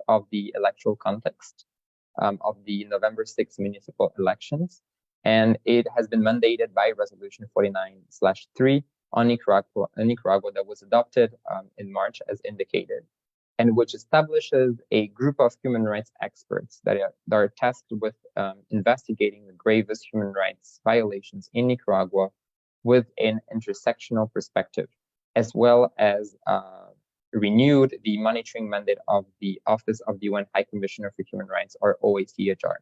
of the electoral context of the November 6 municipal elections, and it has been mandated by Resolution 49/3 on Nicaragua that was adopted in March as indicated, and which establishes a group of human rights experts that are tasked with investigating the gravest human rights violations in Nicaragua with an intersectional perspective, as well as renewed the monitoring mandate of the Office of the UN High Commissioner for Human Rights, or OHCHR.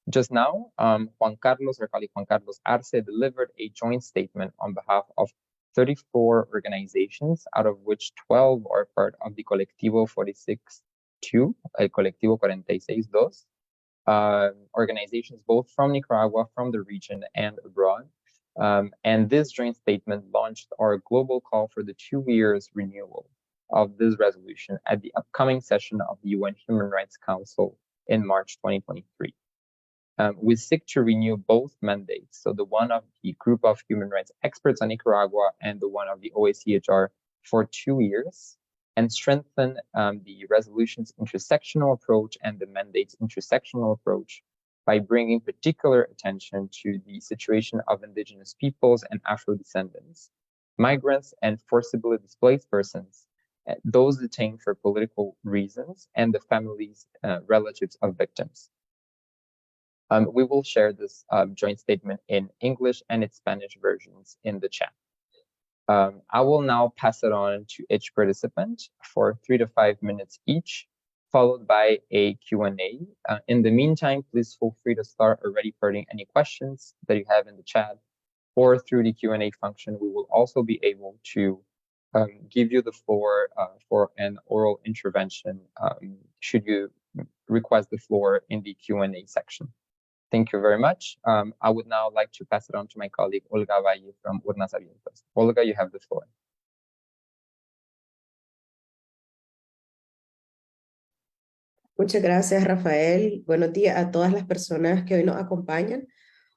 Just now, our colleague Juan Carlos Arce, delivered a joint statement on behalf of 34 organizations, out of which 12 are part of the Colectivo 46-2, Colectivo 46-2, organizations both from Nicaragua, from the region, and abroad. And this joint statement launched our global call for the 2 years renewal of this resolution at the upcoming session of the UN Human Rights Council in March 2023. We seek to renew both mandates, so the one of the group of human rights experts on Nicaragua and the one of the OHCHR, for 2 years, and strengthen the resolution's intersectional approach and the mandate's intersectional approach by bringing particular attention to the situation of indigenous peoples and Afro-descendants, migrants and forcibly displaced persons, those detained for political reasons, and the families, relatives of victims. We will share this joint statement in English and its Spanish versions in the chat. I will now pass it on to each participant for 3 to 5 minutes each, followed by a Q&A. In the meantime, please feel free to start already putting any questions that you have in the chat, or through the Q&A function. We will also be able to give you the floor for an oral intervention should you request the floor in the Q&A section. Thank you very much. I would now like to pass it on to my colleague Olga Valle from Urnas Abiertas. Olga, you have the floor. Muchas gracias, Rafael. Buenos días a todas las personas que hoy nos acompañan.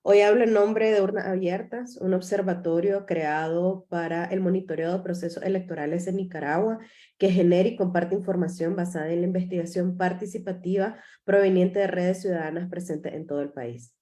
Hoy hablo en nombre de Urnas Abiertas, un observatorio creado para el monitoreo de procesos electorales en Nicaragua, que genera y comparte información basada en la investigación participativa proveniente de redes ciudadanas presentes en todo el país.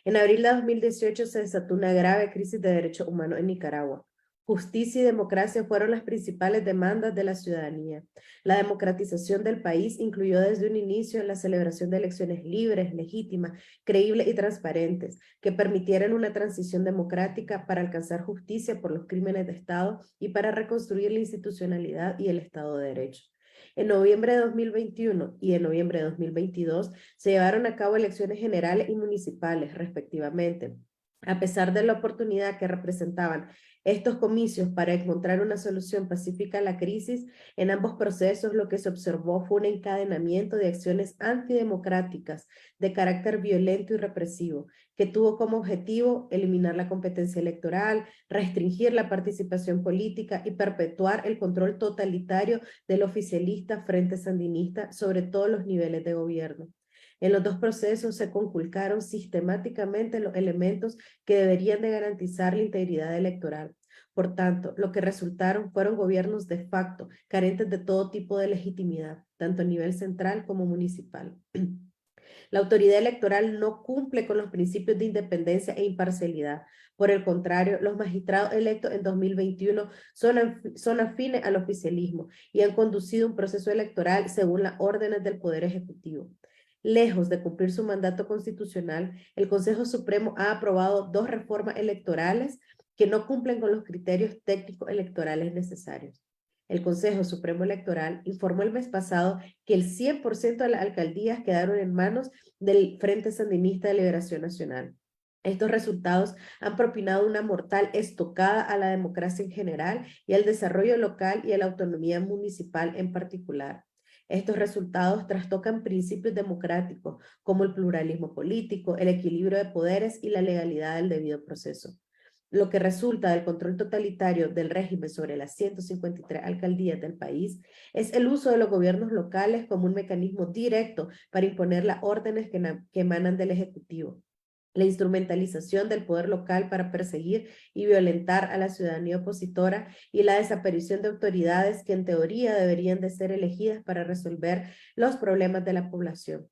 En abril de 2018 se desató una grave crisis de derechos humanos en Nicaragua. Justicia y democracia fueron las principales demandas de la ciudadanía. La democratización del país incluyó desde un inicio la celebración de elecciones libres, legítimas, creíbles y transparentes, que permitieran una transición democrática para alcanzar justicia por los crímenes de Estado y para reconstruir la institucionalidad y el Estado de Derecho. En noviembre de 2021 y en noviembre de 2022 se llevaron a cabo elecciones generales y municipales, respectivamente. A pesar de la oportunidad que representaban estos comicios para encontrar una solución pacífica a la crisis, en ambos procesos lo que se observó fue un encadenamiento de acciones antidemocráticas de carácter violento y represivo, que tuvo como objetivo eliminar la competencia electoral, restringir la participación política y perpetuar el control totalitario del oficialista Frente Sandinista sobre todos los niveles de gobierno. En los dos procesos se conculcaron sistemáticamente los elementos que deberían de garantizar la integridad electoral. Por tanto, lo que resultaron fueron gobiernos de facto, carentes de todo tipo de legitimidad, tanto a nivel central como municipal. La autoridad electoral no cumple con los principios de independencia e imparcialidad. Por el contrario, los magistrados electos en 2021 son afines al oficialismo y han conducido un proceso electoral según las órdenes del Poder Ejecutivo. Lejos de cumplir su mandato constitucional, el Consejo Supremo ha aprobado 2 reformas electorales que no cumplen con los criterios técnicos electorales necesarios. El Consejo Supremo Electoral informó el mes pasado que el 100% de las alcaldías quedaron en manos del Frente Sandinista de Liberación Nacional. Estos resultados han propinado una mortal estocada a la democracia en general y al desarrollo local y a la autonomía municipal en particular. Estos resultados trastocan principios democráticos como el pluralismo político, el equilibrio de poderes y la legalidad del debido proceso. Lo que resulta del control totalitario del régimen sobre las 153 alcaldías del país es el uso de los gobiernos locales como un mecanismo directo para imponer las órdenes que emanan del Ejecutivo. la instrumentalización del poder local para perseguir y violentar a la ciudadanía opositora y la desaparición de autoridades que en teoría deberían de ser elegidas para resolver los problemas de la población.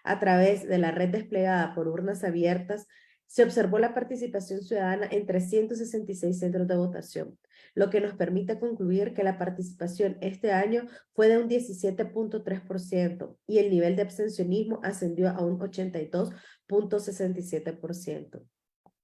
A través de la red desplegada por urnas abiertas, se observó la participación ciudadana en 366 centros de votación, lo que nos permite concluir que la participación este año fue de un 17.3% y el nivel de abstencionismo ascendió a un 82.67%.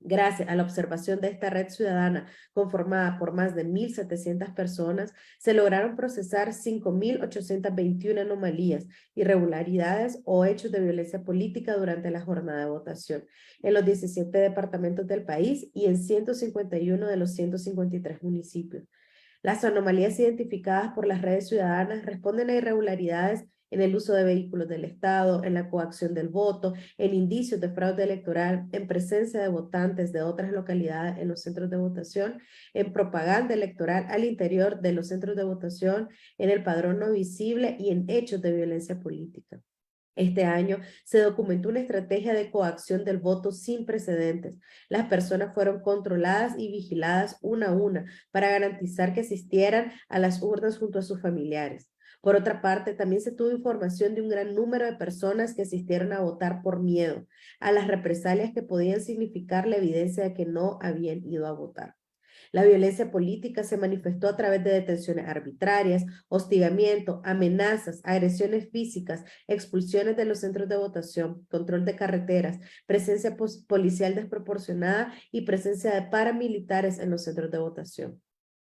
Gracias a la observación de esta red ciudadana conformada por más de 1.700 personas, se lograron procesar 5.821 anomalías, irregularidades o hechos de violencia política durante la jornada de votación en los 17 departamentos del país y en 151 de los 153 municipios. Las anomalías identificadas por las redes ciudadanas responden a irregularidades en el uso de vehículos del Estado, en la coacción del voto, en indicios de fraude electoral, en presencia de votantes de otras localidades en los centros de votación, en propaganda electoral al interior de los centros de votación, en el padrón no visible y en hechos de violencia política. Este año se documentó una estrategia de coacción del voto sin precedentes. Las personas fueron controladas y vigiladas una a una para garantizar que asistieran a las urnas junto a sus familiares. Por otra parte, también se tuvo información de un gran número de personas que asistieron a votar por miedo a las represalias que podían significar la evidencia de que no habían ido a votar. La violencia política se manifestó a través de detenciones arbitrarias, hostigamiento, amenazas, agresiones físicas, expulsiones de los centros de votación, control de carreteras, presencia policial desproporcionada y presencia de paramilitares en los centros de votación.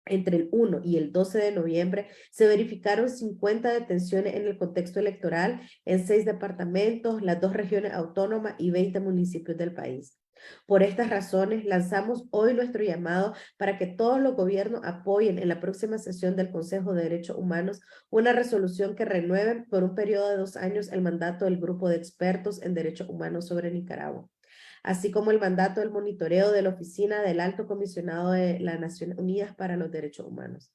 Entre el 1 y el 12 de noviembre se verificaron 50 detenciones en el contexto electoral en 6 departamentos, las 2 regiones autónomas y 20 municipios del país. Por estas razones, lanzamos hoy nuestro llamado para que todos los gobiernos apoyen en la próxima sesión del Consejo de Derechos Humanos una resolución que renueve por un periodo de 2 años el mandato del Grupo de Expertos en Derechos Humanos sobre Nicaragua, así como el mandato del monitoreo de la Oficina del Alto Comisionado de las Naciones Unidas para los Derechos Humanos.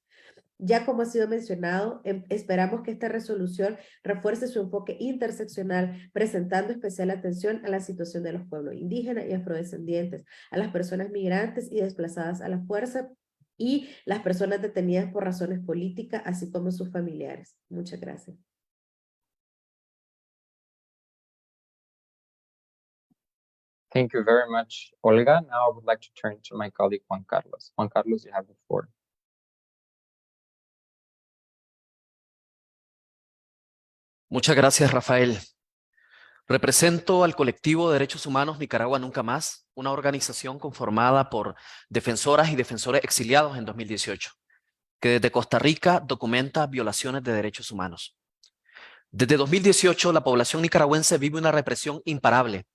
Ya como ha sido mencionado, esperamos que esta resolución refuerce su enfoque interseccional, presentando especial atención a la situación de los pueblos indígenas y afrodescendientes, a las personas migrantes y desplazadas a la fuerza y las personas detenidas por razones políticas, así como sus familiares. Muchas gracias. Thank you very much, Olga. Now I would like to turn to my colleague, Juan Carlos. Juan Carlos, you have the floor. Muchas gracias, Rafael. Represento al colectivo de Derechos Humanos Nicaragua Nunca Más, una organización conformada por defensoras y defensores exiliados en 2018, que desde Costa Rica documenta violaciones de derechos humanos. Desde 2018, la población nicaragüense vive una represión imparable,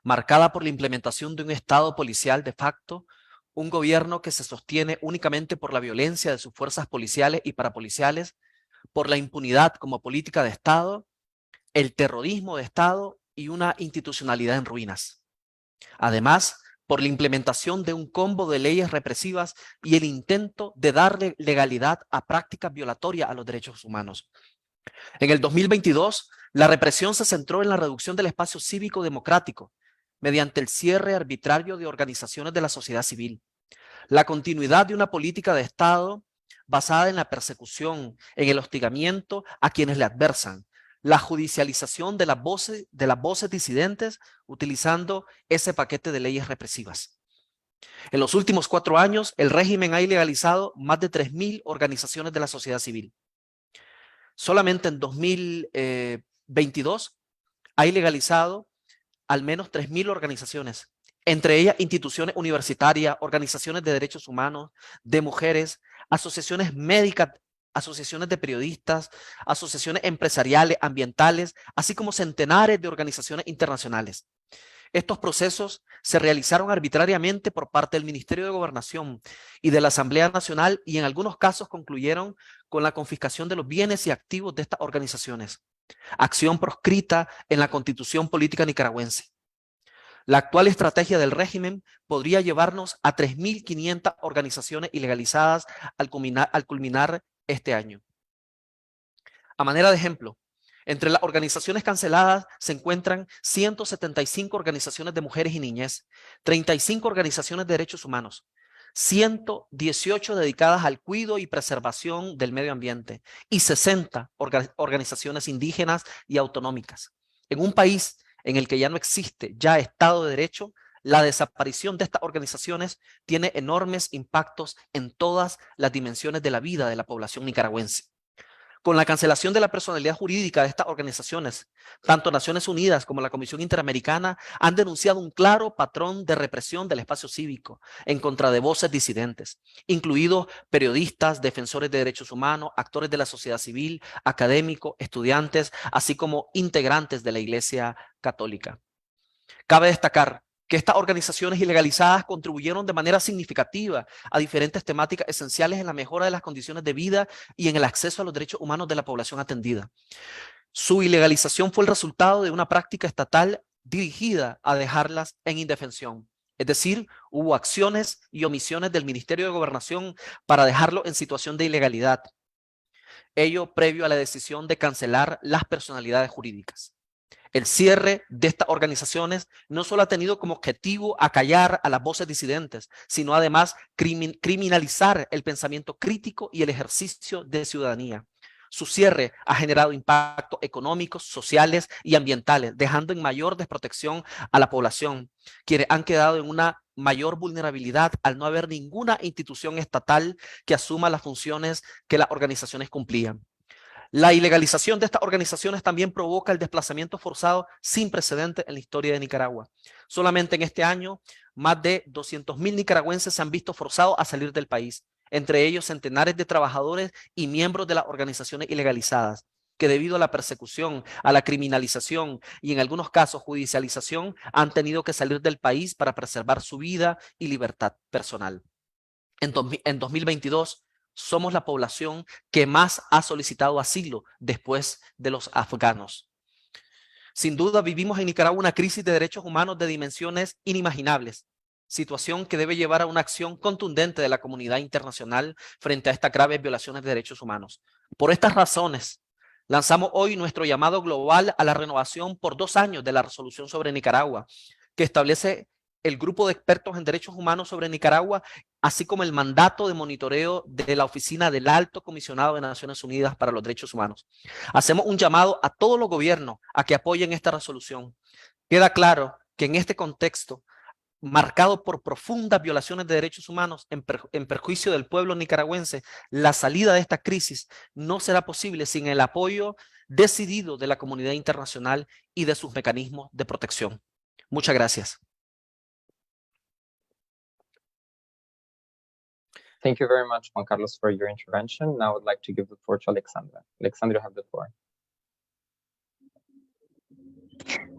marcada por la implementación de un Estado policial de facto, un gobierno que se sostiene únicamente por la violencia de sus fuerzas policiales y parapoliciales, por la impunidad como política de Estado, el terrorismo de Estado y una institucionalidad en ruinas. Además, por la implementación de un combo de leyes represivas y el intento de darle legalidad a prácticas violatorias a los derechos humanos. En el 2022, la represión se centró en la reducción del espacio cívico democrático mediante el cierre arbitrario de organizaciones de la sociedad civil, la continuidad de una política de Estado basada en la persecución, en el hostigamiento a quienes le adversan, la judicialización de las voces disidentes utilizando ese paquete de leyes represivas. En los últimos 4 años, el régimen ha ilegalizado más de 3.000 organizaciones de la sociedad civil. Solamente en 2022 ha ilegalizado al menos 3.000 organizaciones, entre ellas instituciones universitarias, organizaciones de derechos humanos, de mujeres, asociaciones médicas, asociaciones de periodistas, asociaciones empresariales, ambientales, así como centenares de organizaciones internacionales. Estos procesos se realizaron arbitrariamente por parte del Ministerio de Gobernación y de la Asamblea Nacional y en algunos casos concluyeron con la confiscación de los bienes y activos de estas organizaciones, acción proscrita en la Constitución Política Nicaragüense. La actual estrategia del régimen podría llevarnos a 3.500 organizaciones ilegalizadas al culminar este año. A manera de ejemplo, Entre las organizaciones canceladas se encuentran 175 organizaciones de mujeres y niñez, 35 organizaciones de derechos humanos, 118 dedicadas al cuidado y preservación del medio ambiente y 60 organizaciones indígenas y autonómicas. En un país en el que ya no existe Estado de Derecho, la desaparición de estas organizaciones tiene enormes impactos en todas las dimensiones de la vida de la población nicaragüense. Con la cancelación de la personalidad jurídica de estas organizaciones, tanto Naciones Unidas como la Comisión Interamericana han denunciado un claro patrón de represión del espacio cívico en contra de voces disidentes, incluidos periodistas, defensores de derechos humanos, actores de la sociedad civil, académicos, estudiantes, así como integrantes de la Iglesia Católica. Cabe destacar que estas organizaciones ilegalizadas contribuyeron de manera significativa a diferentes temáticas esenciales en la mejora de las condiciones de vida y en el acceso a los derechos humanos de la población atendida. Su ilegalización fue el resultado de una práctica estatal dirigida a dejarlas en indefensión. Es decir, hubo acciones y omisiones del Ministerio de Gobernación para dejarlo en situación de ilegalidad. Ello previo a la decisión de cancelar las personalidades jurídicas. El cierre de estas organizaciones no solo ha tenido como objetivo acallar a las voces disidentes, sino además criminalizar el pensamiento crítico y el ejercicio de ciudadanía. Su cierre ha generado impactos económicos, sociales y ambientales, dejando en mayor desprotección a la población, quienes han quedado en una mayor vulnerabilidad al no haber ninguna institución estatal que asuma las funciones que las organizaciones cumplían. La ilegalización de estas organizaciones también provoca el desplazamiento forzado sin precedentes en la historia de Nicaragua. Solamente en este año, más de 200,000 nicaragüenses se han visto forzados a salir del país, entre ellos centenares de trabajadores y miembros de las organizaciones ilegalizadas, que debido a la persecución, a la criminalización y en algunos casos judicialización, han tenido que salir del país para preservar su vida y libertad personal. En 2022, somos la población que más ha solicitado asilo después de los afganos. Sin duda, vivimos en Nicaragua una crisis de derechos humanos de dimensiones inimaginables, situación que debe llevar a una acción contundente de la comunidad internacional frente a estas graves violaciones de derechos humanos. Por estas razones, lanzamos hoy nuestro llamado global a la renovación por 2 años de la resolución sobre Nicaragua, que establece el grupo de expertos en derechos humanos sobre Nicaragua, así como el mandato de monitoreo de la Oficina del Alto Comisionado de Naciones Unidas para los Derechos Humanos. Hacemos un llamado a todos los gobiernos a que apoyen esta resolución. Queda claro que en este contexto, marcado por profundas violaciones de derechos humanos en perjuicio del pueblo nicaragüense, la salida de esta crisis no será posible sin el apoyo decidido de la comunidad internacional y de sus mecanismos de protección. Muchas gracias. Thank you very much, Juan Carlos, for your intervention. Now I would like to give the floor to Alexandra. Alexandra, you have the floor.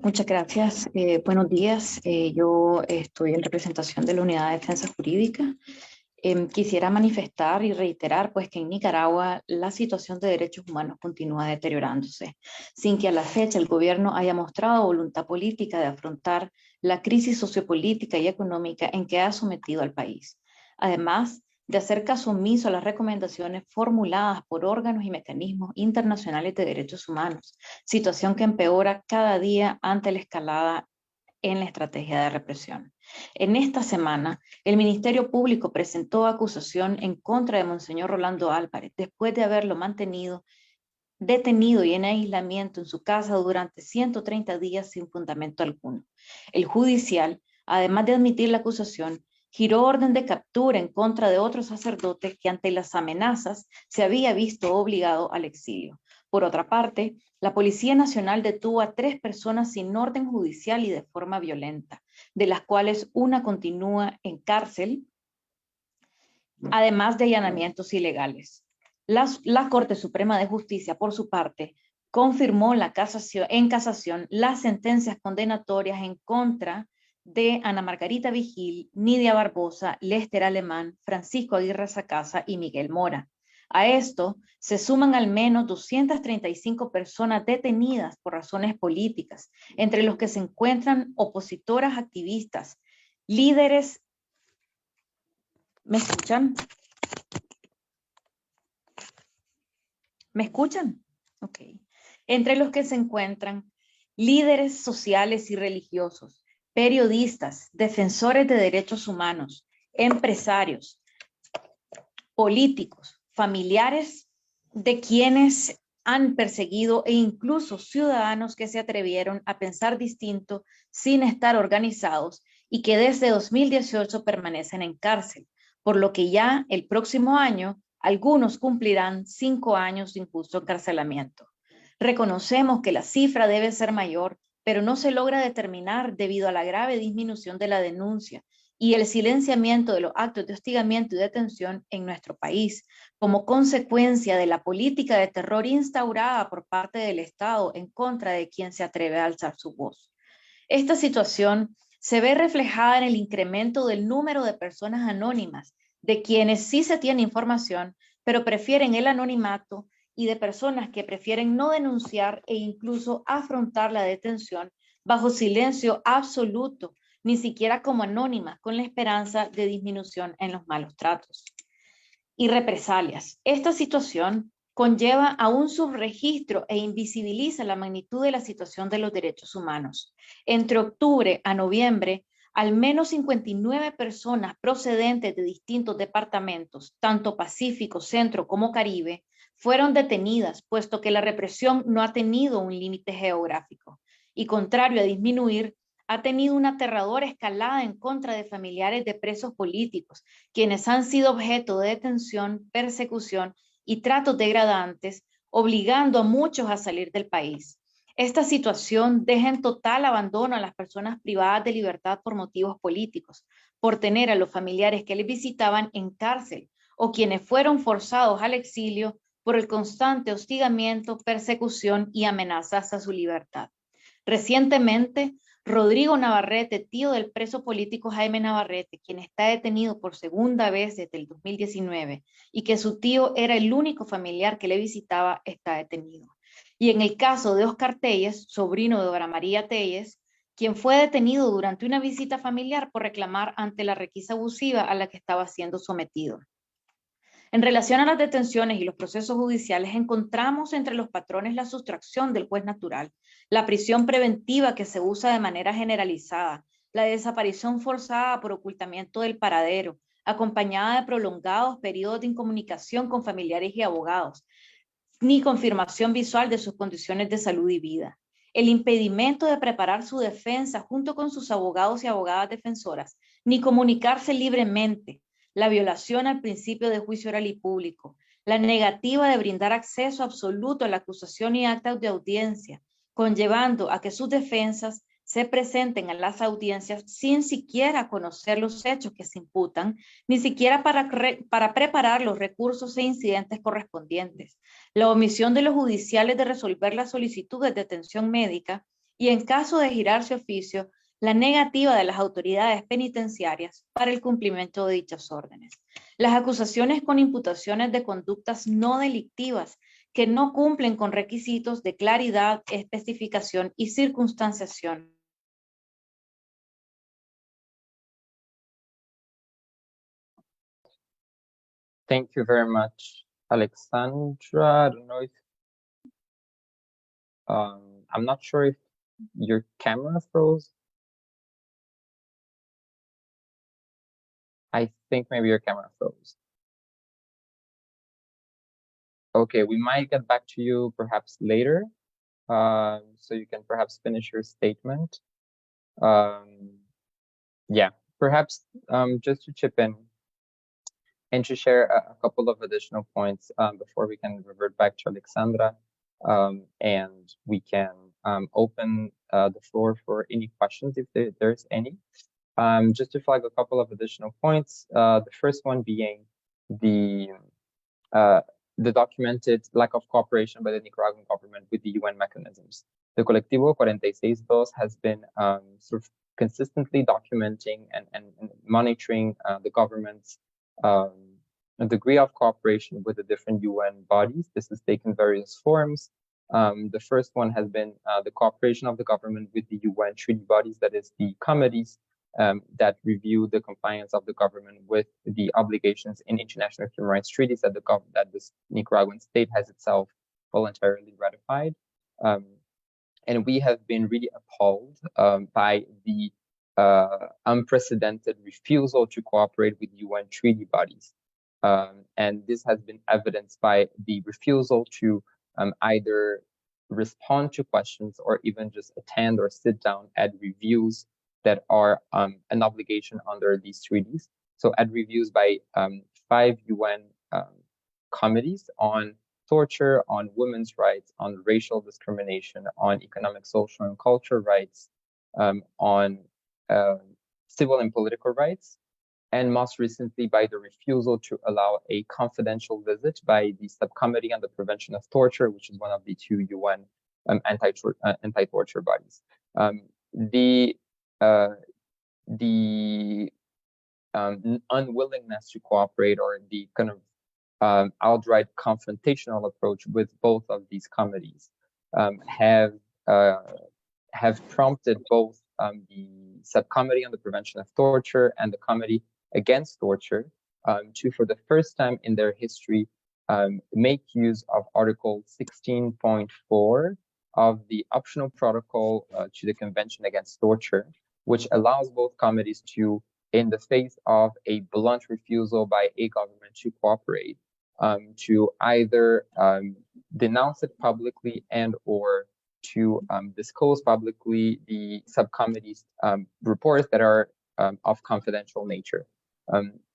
Muchas gracias. Buenos días. Yo estoy en representación de la Unidad de Defensa Jurídica. Quisiera manifestar y reiterar pues, que en Nicaragua la situación de derechos humanos continúa deteriorándose, sin que a la fecha el gobierno haya mostrado voluntad política de afrontar la crisis sociopolítica y económica en que ha sometido al país. Además, de hacer caso omiso a las recomendaciones formuladas por órganos y mecanismos internacionales de derechos humanos, situación que empeora cada día ante la escalada en la estrategia de represión. En esta semana, el Ministerio Público presentó acusación en contra de Monseñor Rolando Álvarez, después de haberlo mantenido detenido y en aislamiento en su casa durante 130 días sin fundamento alguno. El judicial, además de admitir la acusación, giró orden de captura en contra de otro sacerdote que ante las amenazas se había visto obligado al exilio. Por otra parte, la Policía Nacional detuvo a 3 personas sin orden judicial y de forma violenta, de las cuales una continúa en cárcel, además de allanamientos ilegales. La Corte Suprema de Justicia, por su parte, confirmó en casación las sentencias condenatorias en contra de Ana Margarita Vigil, Nidia Barbosa, Lester Alemán, Francisco Aguirre Sacasa y Miguel Mora. A esto se suman al menos 235 personas detenidas por razones políticas, entre los que se encuentran opositoras activistas, líderes. ¿Me escuchan? ¿Me escuchan? Ok. entre los que se encuentran líderes sociales y religiosos, periodistas, defensores de derechos humanos, empresarios, políticos, familiares de quienes han perseguido e incluso ciudadanos que se atrevieron a pensar distinto sin estar organizados y que desde 2018 permanecen en cárcel, por lo que ya el próximo año algunos cumplirán 5 años de injusto encarcelamiento. Reconocemos que la cifra debe ser mayor, pero no se logra determinar debido a la grave disminución de la denuncia y el silenciamiento de los actos de hostigamiento y detención en nuestro país, como consecuencia de la política de terror instaurada por parte del Estado en contra de quien se atreve a alzar su voz. Esta situación se ve reflejada en el incremento del número de personas anónimas, de quienes sí se tiene información, pero prefieren el anonimato, y de personas que prefieren no denunciar e incluso afrontar la detención bajo silencio absoluto, ni siquiera como anónimas, con la esperanza de disminución en los malos tratos y represalias. Esta situación conlleva a un subregistro e invisibiliza la magnitud de la situación de los derechos humanos. Entre octubre a noviembre, al menos 59 personas procedentes de distintos departamentos, tanto Pacífico, Centro como Caribe, fueron detenidas, puesto que la represión no ha tenido un límite geográfico y, contrario a disminuir, ha tenido una aterradora escalada en contra de familiares de presos políticos, quienes han sido objeto de detención, persecución y tratos degradantes, obligando a muchos a salir del país. Esta situación deja en total abandono a las personas privadas de libertad por motivos políticos, por tener a los familiares que les visitaban en cárcel o quienes fueron forzados al exilio por el constante hostigamiento, persecución y amenazas a su libertad. Recientemente, Rodrigo Navarrete, tío del preso político Jaime Navarrete, quien está detenido por segunda vez desde el 2019 y que su tío era el único familiar que le visitaba, está detenido. Y en el caso de Oscar Telles, sobrino de Dora María Telles, quien fue detenido durante una visita familiar por reclamar ante la requisa abusiva a la que estaba siendo sometido. En relación a las detenciones y los procesos judiciales, encontramos entre los patrones la sustracción del juez natural, la prisión preventiva que se usa de manera generalizada, la desaparición forzada por ocultamiento del paradero, acompañada de prolongados periodos de incomunicación con familiares y abogados, ni confirmación visual de sus condiciones de salud y vida. El impedimento de preparar su defensa junto con sus abogados y abogadas defensoras, ni comunicarse libremente, la violación al principio de juicio oral y público, la negativa de brindar acceso absoluto a la acusación y actas de audiencia, conllevando a que sus defensas se presenten a las audiencias sin siquiera conocer los hechos que se imputan, ni siquiera para preparar los recursos e incidentes correspondientes, la omisión de los judiciales de resolver las solicitudes de atención médica y, en caso de girarse oficio, la negativa de las autoridades penitenciarias para el cumplimiento de dichas órdenes. Las acusaciones con imputaciones de conductas no delictivas que no cumplen con requisitos de claridad, especificación y circunstanciación. Thank you very much, Alexandra. I don't know if I'm not sure if your camera froze. I think maybe your camera froze. Okay, we might get back to you perhaps later, so you can perhaps finish your statement. Yeah, perhaps just to chip in and to share a couple of additional points before we can revert back to Alexandra, and we can open the floor for any questions if there's any. Just to flag a couple of additional points. The first one being the documented lack of cooperation by the Nicaraguan government with the UN mechanisms. The Colectivo 46.2 has been sort of consistently documenting and monitoring the government's degree of cooperation with the different UN bodies. This has taken various forms. The first one has been the cooperation of the government with the UN treaty bodies, that is the committees that review the compliance of the government with the obligations in international human rights treaties that the Nicaraguan state has itself voluntarily ratified. And we have been really appalled by the unprecedented refusal to cooperate with UN treaty bodies. And this has been evidenced by the refusal to either respond to questions or even just attend or sit down at reviews that are an obligation under these treaties. So at reviews by 5 UN committees on torture, on women's rights, on racial discrimination, on economic, social, and cultural rights, on civil and political rights, and most recently by the refusal to allow a confidential visit by the Subcommittee on the Prevention of Torture, which is one of the 2 UN anti-torture bodies. The unwillingness to cooperate, or the kind of outright confrontational approach with both of these committees have prompted both the Subcommittee on the Prevention of Torture and the Committee Against Torture to, for the first time in their history, make use of Article 16.4 of the optional protocol to the Convention Against Torture, which allows both committees to, in the face of a blunt refusal by a government to cooperate, to either denounce it publicly and or to disclose publicly the subcommittee's reports that are of confidential nature.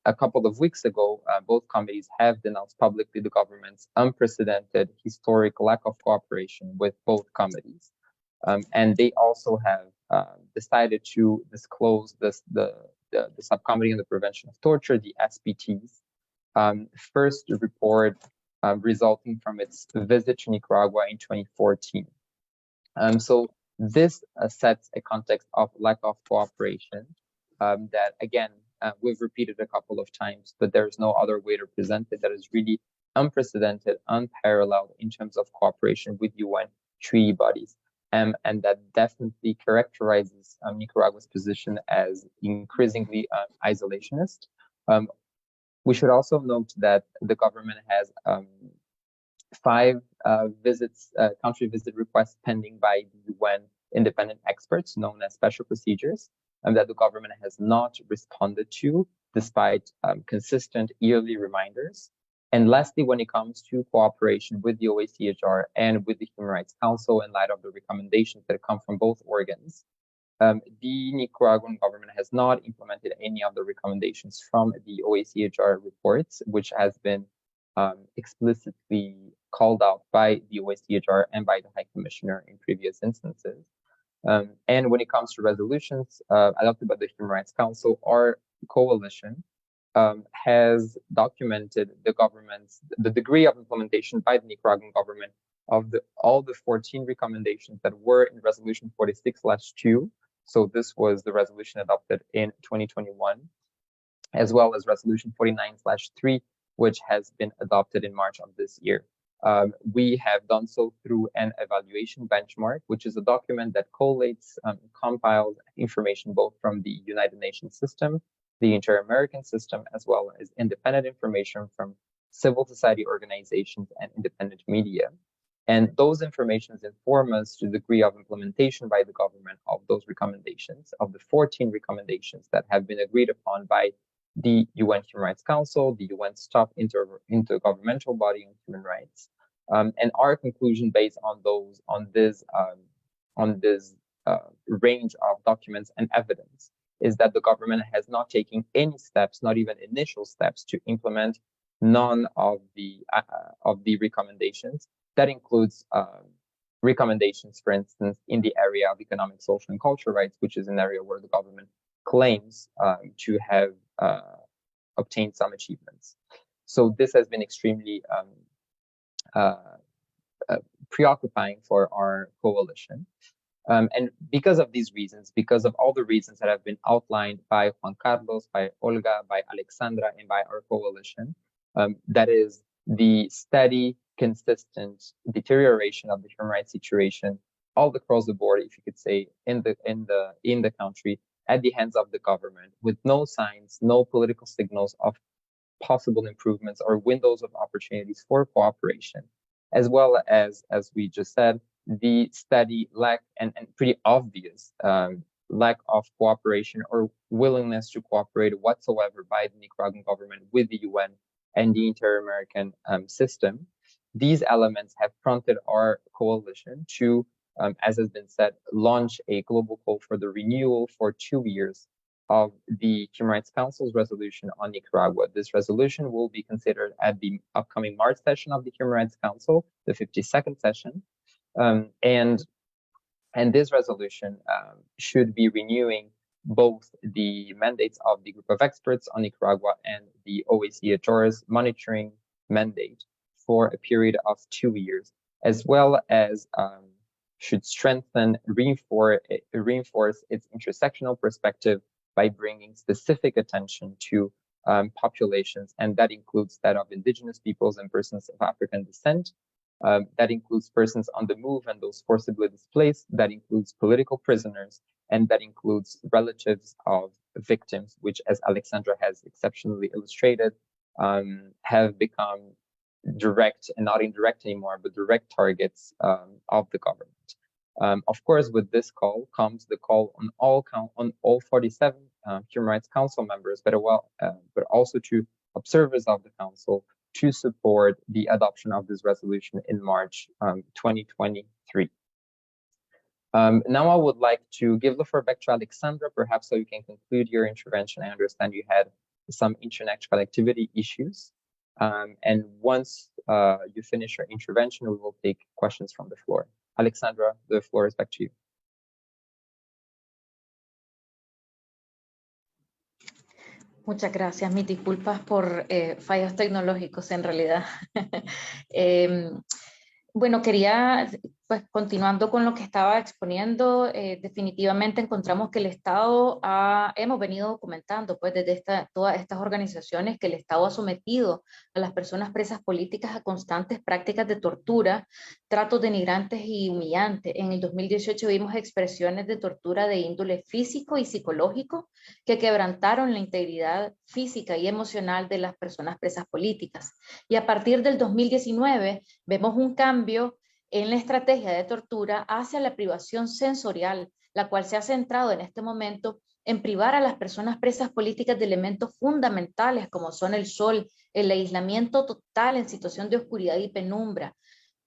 A couple of weeks ago, both committees have denounced publicly the government's unprecedented historic lack of cooperation with both committees. And they also have decided to disclose the Subcommittee on the Prevention of Torture, the SPT's, first report resulting from its visit to Nicaragua in 2014. So this sets a context of lack of cooperation that, again, we've repeated a couple of times, but there's no other way to present it, that is really unprecedented, unparalleled in terms of cooperation with UN treaty bodies. And that definitely characterizes Nicaragua's position as increasingly isolationist. We should also note that the government has 5 country visit requests pending by the UN independent experts, known as special procedures, that the government has not responded to, despite consistent yearly reminders. And lastly, when it comes to cooperation with the OACHR and with the Human Rights Council, in light of the recommendations that come from both organs, the Nicaraguan government has not implemented any of the recommendations from the OACHR reports, which has been explicitly called out by the OACHR and by the High Commissioner in previous instances. And when it comes to resolutions adopted by the Human Rights Council, our coalition has documented the degree of implementation by the Nicaraguan government of all the 14 recommendations that were in Resolution 46/2. So this was the resolution adopted in 2021, as well as Resolution 49/3, which has been adopted in March of this year. We have done so through an evaluation benchmark, which is a document that collates, compiles information both from the United Nations system, the Inter-American system, as well as independent information from civil society organizations and independent media. And those informations inform us to the degree of implementation by the government of those recommendations, of the 14 recommendations that have been agreed upon by the UN Human Rights Council, the UN's top intergovernmental body on human rights. And our conclusion based on this range of documents and evidence is that the government has not taken any steps, not even initial steps, to implement none of the recommendations. That includes recommendations, for instance, in the area of economic, social, and cultural rights, which is an area where the government claims to have obtained some achievements. So this has been extremely preoccupying for our coalition. And because of these reasons, because of all the reasons that have been outlined by Juan Carlos, by Olga, by Alexandra, and by our coalition, that is the steady, consistent deterioration of the human rights situation all across the board, if you could say, in the country, at the hands of the government, with no signs, no political signals of possible improvements or windows of opportunities for cooperation, as well as we just said, the steady lack and pretty obvious lack of cooperation or willingness to cooperate whatsoever by the Nicaraguan government with the UN and the inter-American system. These elements have prompted our coalition to, as has been said, launch a global call for the renewal for 2 years of the Human Rights Council's resolution on Nicaragua. This resolution will be considered at the upcoming March session of the Human Rights Council, the 52nd session. And this resolution should be renewing both the mandates of the group of experts on Nicaragua and the OAC Atores monitoring mandate for a period of 2 years, as well as should strengthen, reinforce its intersectional perspective by bringing specific attention to populations, and that includes that of indigenous peoples and persons of African descent. That includes persons on the move and those forcibly displaced. That includes political prisoners, and that includes relatives of victims, which, as Alexandra has exceptionally illustrated, have become direct and not indirect anymore, but direct targets of the government. Of course, with this call comes the call on all 47 Human Rights Council members, but also to observers of the Council, to support the adoption of this resolution in March 2023. Now I would like to give the floor back to Alexandra, perhaps so you can conclude your intervention. I understand you had some internet connectivity issues. And once you finish your intervention, we will take questions from the floor. Alexandra, the floor is back to you. Muchas gracias. Mis disculpas por fallos tecnológicos en realidad. Bueno, quería, pues continuando con lo que estaba exponiendo, definitivamente encontramos que el Estado hemos venido documentando pues desde todas estas organizaciones que el Estado ha sometido a las personas presas políticas a constantes prácticas de tortura, tratos denigrantes y humillantes. En el 2018 vimos expresiones de tortura de índole físico y psicológico que quebrantaron la integridad física y emocional de las personas presas políticas. Y a partir del 2019 vemos un cambio en la estrategia de tortura hacia la privación sensorial, la cual se ha centrado en este momento en privar a las personas presas políticas de elementos fundamentales como son el sol, el aislamiento total en situación de oscuridad y penumbra,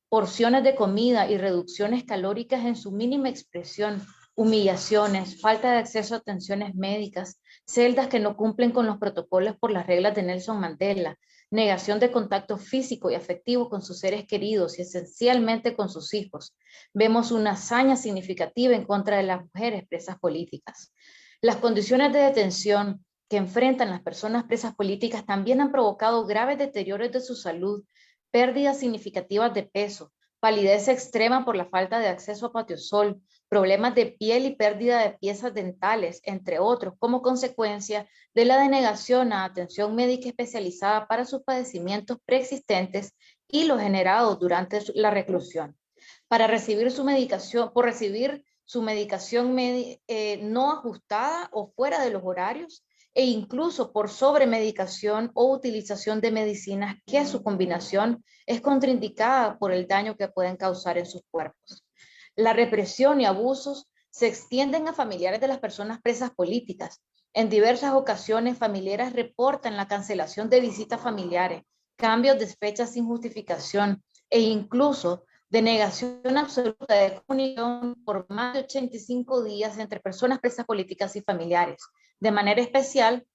porciones de comida y reducciones calóricas en su mínima expresión, humillaciones, falta de acceso a atenciones médicas, celdas que no cumplen con los protocolos por las reglas de Nelson Mandela, negación de contacto físico y afectivo con sus seres queridos y esencialmente con sus hijos. Vemos una hazaña significativa en contra de las mujeres presas políticas. Las condiciones de detención que enfrentan las personas presas políticas también han provocado graves deterioros de su salud, pérdidas significativas de peso, palidez extrema por la falta de acceso a patiosol, problemas de piel y pérdida de piezas dentales, entre otros, como consecuencia de la denegación a atención médica especializada para sus padecimientos preexistentes y los generados durante la reclusión. Para recibir su medicación, por recibir su medicación no ajustada o fuera de los horarios, e incluso por sobremedicación o utilización de medicinas que su combinación es contraindicada por el daño que pueden causar en sus cuerpos. La represión y abusos se extienden a familiares de las personas presas políticas. En diversas ocasiones, familiares reportan la cancelación de visitas familiares, cambios de fechas sin justificación e incluso denegación absoluta de comunicación por más de 85 días entre personas presas políticas y familiares, de manera especial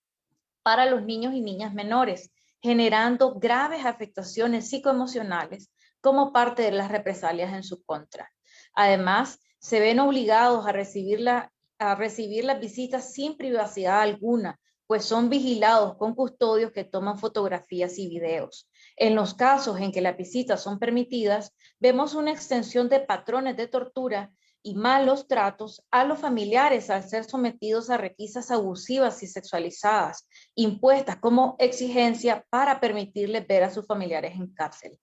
para los niños y niñas menores, generando graves afectaciones psicoemocionales como parte de las represalias en su contra. Además, se ven obligados a recibir las visitas sin privacidad alguna, pues son vigilados con custodios que toman fotografías y videos. En los casos en que las visitas son permitidas, vemos una extensión de patrones de tortura y malos tratos a los familiares al ser sometidos a requisas abusivas y sexualizadas, impuestas como exigencia para permitirles ver a sus familiares en cárcel.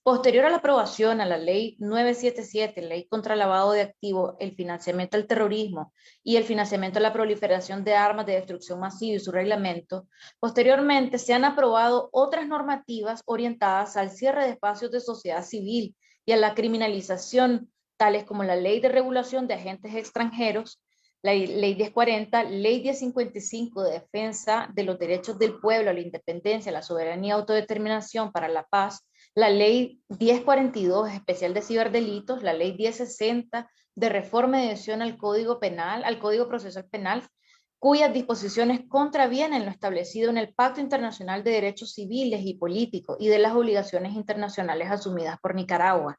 Posterior a la aprobación a la Ley 977, Ley contra el Lavado de Activos, el financiamiento al terrorismo y el financiamiento a la proliferación de armas de destrucción masiva y su reglamento, posteriormente se han aprobado otras normativas orientadas al cierre de espacios de sociedad civil y a la criminalización tales como la Ley de Regulación de Agentes Extranjeros, la Ley 1040, Ley 1055 de Defensa de los Derechos del Pueblo a la Independencia, la Soberanía y Autodeterminación para la Paz, la Ley 1042 especial de ciberdelitos, la Ley 1060 de reforma y adición al Código Penal, al Código Procesal Penal, cuyas disposiciones contravienen lo establecido en el Pacto Internacional de Derechos Civiles y Políticos y de las obligaciones internacionales asumidas por Nicaragua.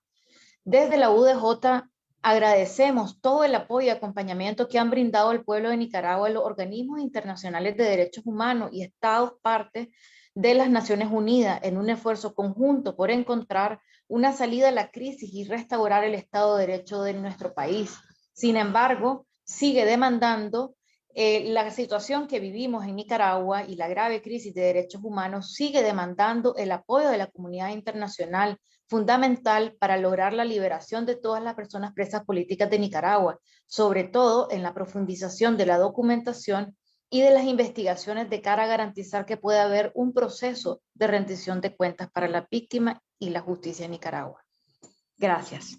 Desde la UDJ agradecemos todo el apoyo y acompañamiento que han brindado al pueblo de Nicaragua los organismos internacionales de derechos humanos y estados partes de las Naciones Unidas en un esfuerzo conjunto por encontrar una salida a la crisis y restaurar el Estado de Derecho de nuestro país. Sin embargo, sigue demandando la situación que vivimos en Nicaragua y la grave crisis de derechos humanos sigue demandando el apoyo de la comunidad internacional, fundamental para lograr la liberación de todas las personas presas políticas de Nicaragua, sobre todo en la profundización de la documentación y de las investigaciones de cara a garantizar que pueda haber un proceso de rendición de cuentas para la víctima y la justicia en Nicaragua. Gracias.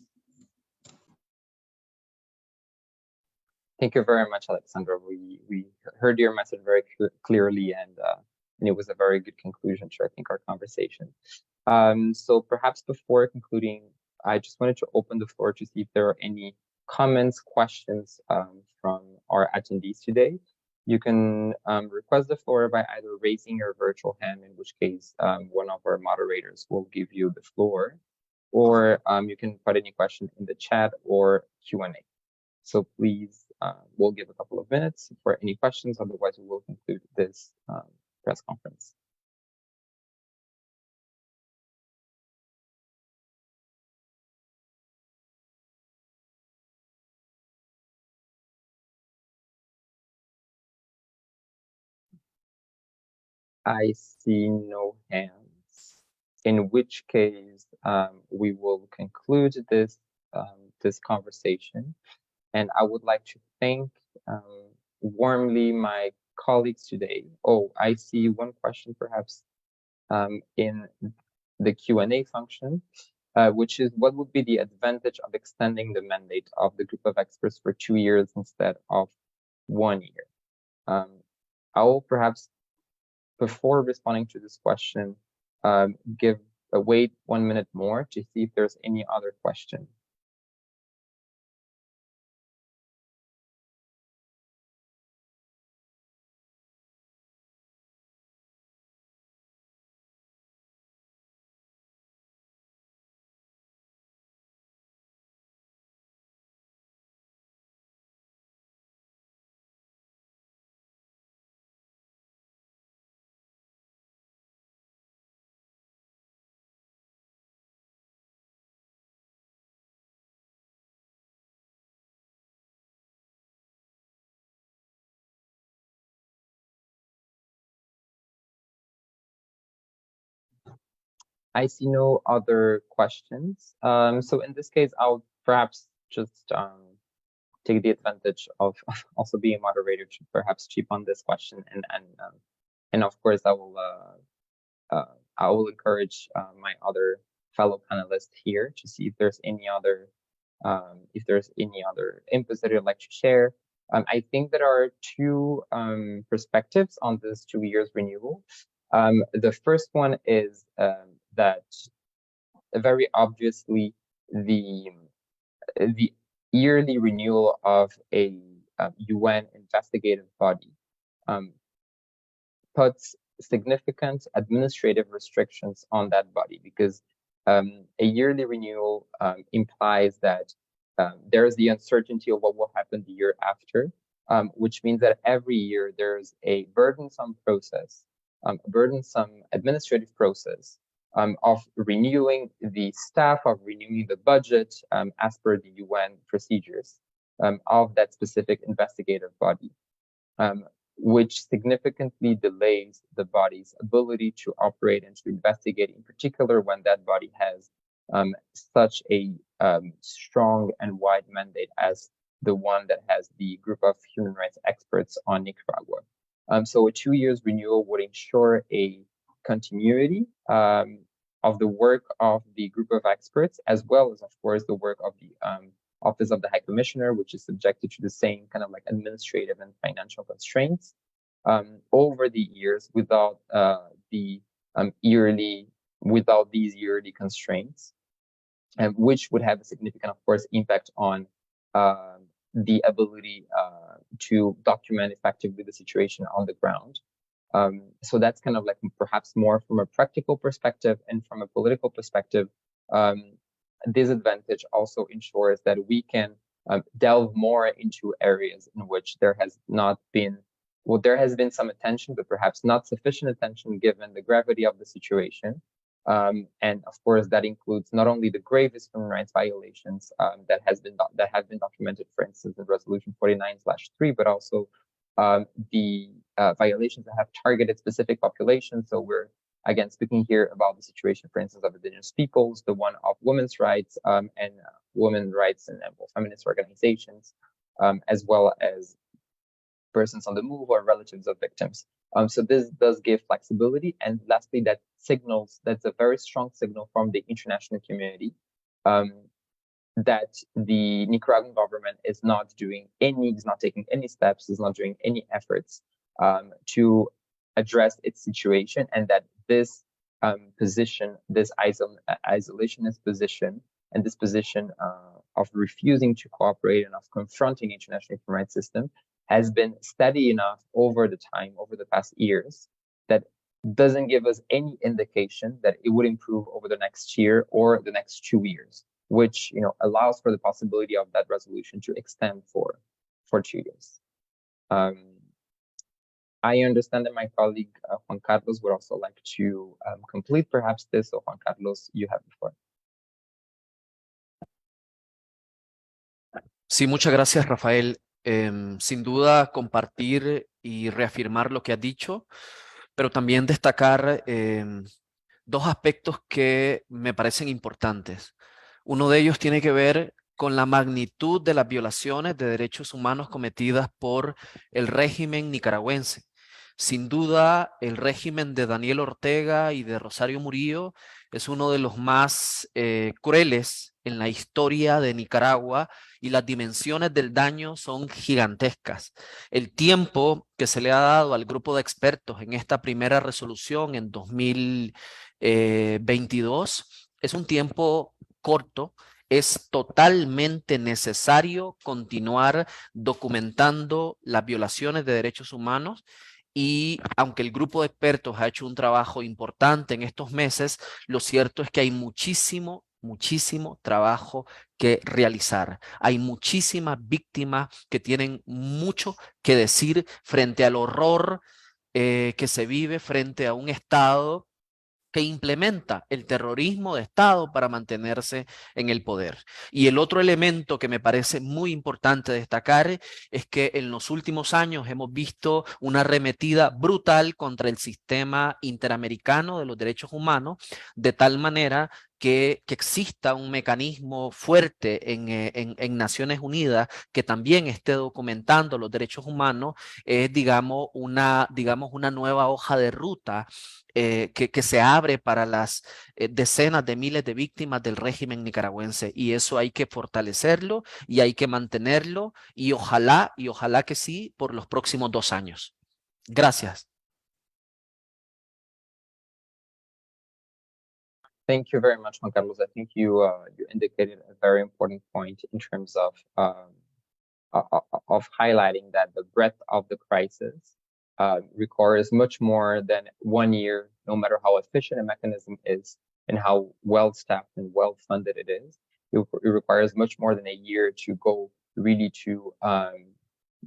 Thank you very much, Alexandra. We heard your message very clearly, and it was a very good conclusion to, I think, our conversation. So perhaps before concluding, I just wanted to open the floor to see if there are any comments, questions from our attendees today. You can request the floor by either raising your virtual hand, in which case one of our moderators will give you the floor, or you can put any question in the chat or Q&A. So please, we'll give a couple of minutes for any questions, otherwise we will conclude this press conference. I see no hands, in which case we will conclude this this conversation. And I would like to thank warmly my colleagues today. Oh, I see one question perhaps in the Q&A function, which is what would be the advantage of extending the mandate of the group of experts for 2 years instead of 1 year? I will perhaps, before responding to this question, wait 1 minute more to see if there's any other question. I see no other questions. So in this case, I'll perhaps just take the advantage of also being a moderator to perhaps chip on this question, and of course I will encourage my other fellow panelists here to see if there's any other inputs that you'd like to share. I think there are two perspectives on this 2 years renewal. The first one is that very obviously the yearly renewal of a UN investigative body puts significant administrative restrictions on that body, because a yearly renewal implies that there is the uncertainty of what will happen the year after, which means that every year there's a burdensome process, burdensome administrative process of renewing the staff, of renewing the budget as per the UN procedures of that specific investigative body, which significantly delays the body's ability to operate and to investigate, in particular when that body has such a strong and wide mandate as the one that has the group of human rights experts on Nicaragua. So a 2 years renewal would ensure a continuity of the work of the group of experts, as well as, of course, the work of the Office of the High Commissioner, which is subjected to the same kind of like administrative and financial constraints over the years without these yearly constraints, and which would have a significant, of course, impact on the ability to document effectively the situation on the ground. So that's kind of like perhaps more from a practical perspective, and from a political perspective, this advantage also ensures that we can delve more into areas in which there has not been, well, there has been some attention, but perhaps not sufficient attention given the gravity of the situation. And of course, that includes not only the gravest human rights violations that have been documented, for instance, in Resolution 49/3, but also the violations that have targeted specific populations. So we're again speaking here about the situation, for instance, of indigenous peoples, the one of women's rights and women's rights and feminist organizations, as well as persons on the move or relatives of victims. So this does give flexibility. And lastly, that's a very strong signal from the international community that the Nicaraguan government is not taking any steps, is not doing any efforts to address its situation, and that this position, this isolationist position, and this position of refusing to cooperate and of confronting the international human rights system has been steady enough over the past years, that doesn't give us any indication that it would improve over the next year or the next 2 years, which allows for the possibility of that resolution to extend for 2 years. I understand that my colleague Juan Carlos would also like to complete perhaps this. So Juan Carlos, you have the floor. Sí, muchas gracias, Rafael. Sin duda, compartir y reafirmar lo que has dicho, pero también destacar dos aspectos que me parecen importantes. Uno de ellos tiene que ver con la magnitud de las violaciones de derechos humanos cometidas por el régimen nicaragüense. Sin duda, el régimen de Daniel Ortega y de Rosario Murillo es uno de los más crueles en la historia de Nicaragua, y las dimensiones del daño son gigantescas. El tiempo que se le ha dado al grupo de expertos en esta primera resolución en 2022 es un tiempo corto. Es totalmente necesario continuar documentando las violaciones de derechos humanos, y aunque el grupo de expertos ha hecho un trabajo importante en estos meses, lo cierto es que hay muchísimo trabajo que realizar. Hay muchísimas víctimas que tienen mucho que decir frente al horror que se vive frente a un Estado que implementa el terrorismo de Estado para mantenerse en el poder. Y el otro elemento que me parece muy importante destacar es que en los últimos años hemos visto una arremetida brutal contra el sistema interamericano de los derechos humanos, de tal manera que exista un mecanismo fuerte en Naciones Unidas que también esté documentando los derechos humanos, es, digamos, una nueva hoja de ruta que se abre para las decenas de miles de víctimas del régimen nicaragüense, y eso hay que fortalecerlo y hay que mantenerlo, y ojalá que sí, por los próximos 2 años. Gracias. Thank you very much, Juan Carlos. I think you indicated a very important point in terms of highlighting that the breadth of the crisis requires much more than 1 year, no matter how efficient a mechanism is and how well-staffed and well-funded it is. It requires much more than a year to go really to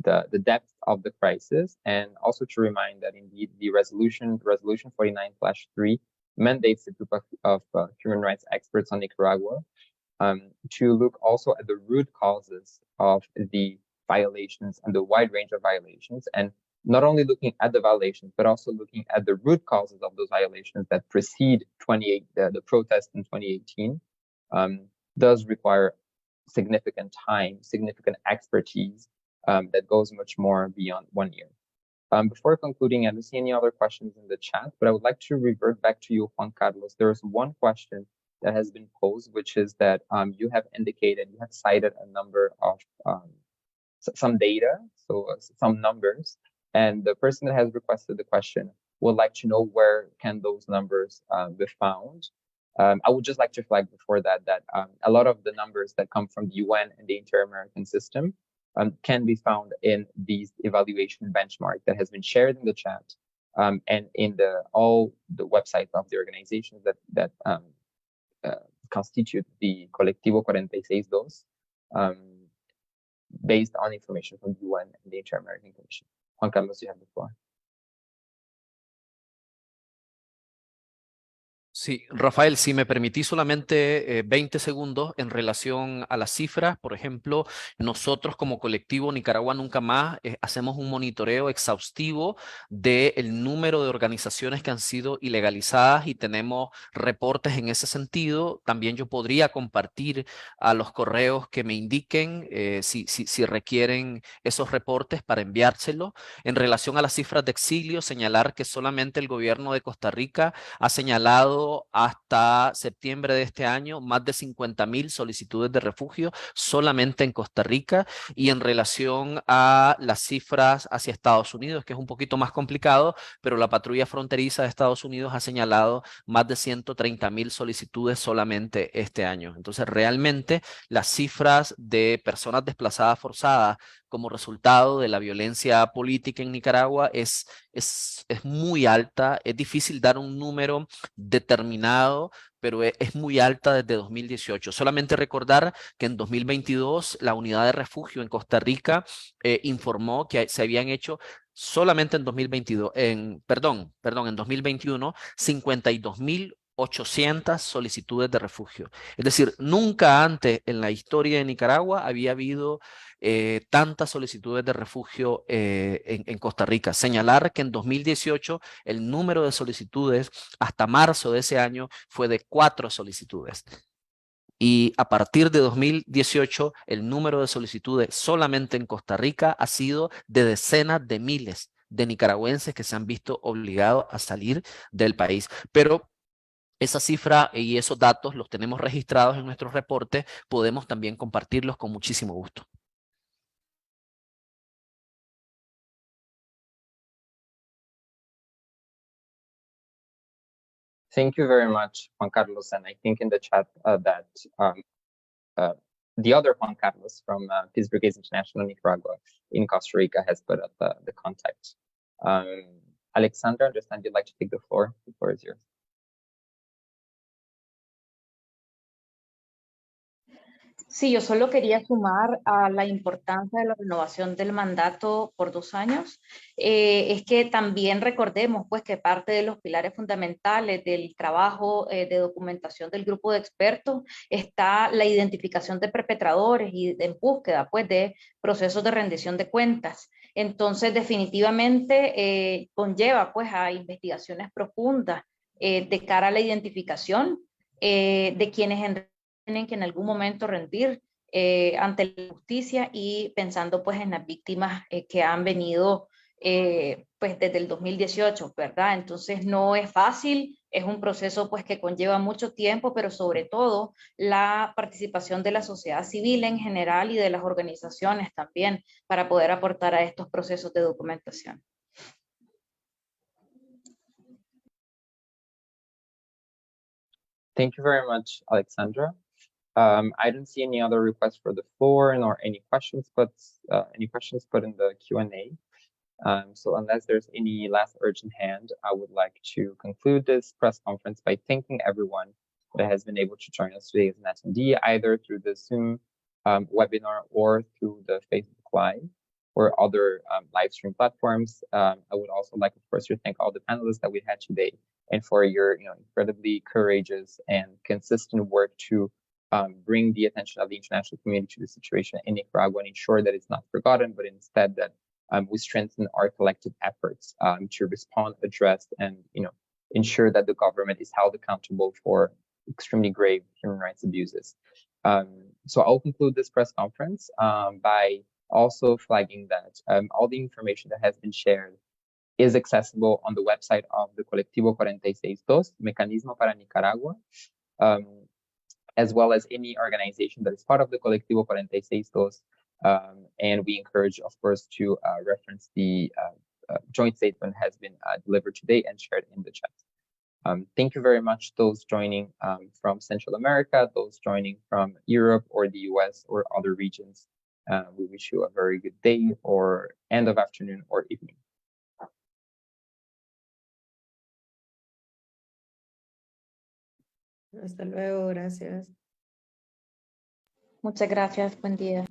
the depth of the crisis, and also to remind that indeed the resolution 49/3 mandates the group of human rights experts on Nicaragua to look also at the root causes of the violations and the wide range of violations, and not only looking at the violations, but also looking at the root causes of those violations that precede the protest in 2018, does require significant time, significant expertise that goes much more beyond 1 year. Before concluding, I don't see any other questions in the chat, but I would like to revert back to you, Juan Carlos. There is one question that has been posed, which is that you have indicated, you have cited a number of some data, so some numbers, and the person that has requested the question would like to know where can those numbers be found. I would just like to flag before that a lot of the numbers that come from the UN and the Inter-American system can be found in these evaluation benchmark that has been shared in the chat and in all the websites of the organizations that constitute the Colectivo 46.2, based on information from the UN and the Inter-American Commission. Juan Carlos, you have the floor. Sí, Rafael, si me permitís solamente 20 segundos en relación a las cifras. Por ejemplo, nosotros como colectivo Nicaragua Nunca Más hacemos un monitoreo exhaustivo del número de organizaciones que han sido ilegalizadas y tenemos reportes en ese sentido. También yo podría compartir a los correos que me indiquen si requieren esos reportes para enviárselos. En relación a las cifras de exilio, señalar que solamente el gobierno de Costa Rica ha señalado hasta septiembre de este año más de 50,000 solicitudes de refugio solamente en Costa Rica. Y en relación a las cifras hacia Estados Unidos, que es un poquito más complicado, pero la patrulla fronteriza de Estados Unidos ha señalado más de 130,000 solicitudes solamente este año. Entonces, realmente las cifras de personas desplazadas forzadas como resultado de la violencia política en Nicaragua es muy alta. Es difícil dar un número determinado, pero es muy alta desde 2018. Solamente recordar que en 2022 la unidad de refugio en Costa Rica informó que se habían hecho solamente en 2022, en 2021, 52,800 solicitudes de refugio. Es decir, nunca antes en la historia de Nicaragua había habido tantas solicitudes de refugio en Costa Rica. Señalar que en 2018 el número de solicitudes hasta marzo de ese año fue de 4 solicitudes. Y a partir de 2018 el número de solicitudes solamente en Costa Rica ha sido de decenas de miles de nicaragüenses que se han visto obligados a salir del país. Pero esa cifra y esos datos los tenemos registrados en nuestros reportes, podemos también compartirlos con muchísimo gusto. Thank you very much, Juan Carlos. And I think in the chat that the other Juan Carlos from Peace Brigades International Nicaragua in Costa Rica has put up the contact. Alexandra, I understand you'd like to take the floor. The floor is yours. Sí, yo solo quería sumar a la importancia de la renovación del mandato por 2 años. Es que también recordemos pues que parte de los pilares fundamentales del trabajo de documentación del grupo de expertos está la identificación de perpetradores y en búsqueda pues de procesos de rendición de cuentas. Entonces definitivamente conlleva pues a investigaciones profundas de cara a la identificación de quienes tienen que en algún momento rendir ante la justicia y pensando pues en las víctimas que han venido pues desde el 2018, ¿verdad? Entonces no es fácil, es un proceso pues que conlleva mucho tiempo, pero sobre todo la participación de la sociedad civil en general y de las organizaciones también para poder aportar a estos procesos de documentación. Thank you very much, Alexandra. I don't see any other requests for the floor nor any questions put in the Q&A. So unless there's any last urgent hand, I would like to conclude this press conference by thanking everyone that has been able to join us today as an attendee, either through the Zoom webinar or through the Facebook Live or other live stream platforms. I would also like, of course, to thank all the panelists that we had today and for your incredibly courageous and consistent work to bring the attention of the international community to the situation in Nicaragua and ensure that it's not forgotten, but instead that we strengthen our collective efforts to respond, address, and ensure that the government is held accountable for extremely grave human rights abuses. So I'll conclude this press conference by also flagging that all the information that has been shared is accessible on the website of the Colectivo 46.2, Mecanismo para Nicaragua. as well as any organization that is part of the Colectivo 46 and we encourage, of course, to reference the joint statement has been delivered today and shared in the chat. Thank you very much, those joining from Central America, those joining from Europe or the US or other regions. We wish you a very good day or end of afternoon or evening. Hasta luego, gracias. Muchas gracias, buen día.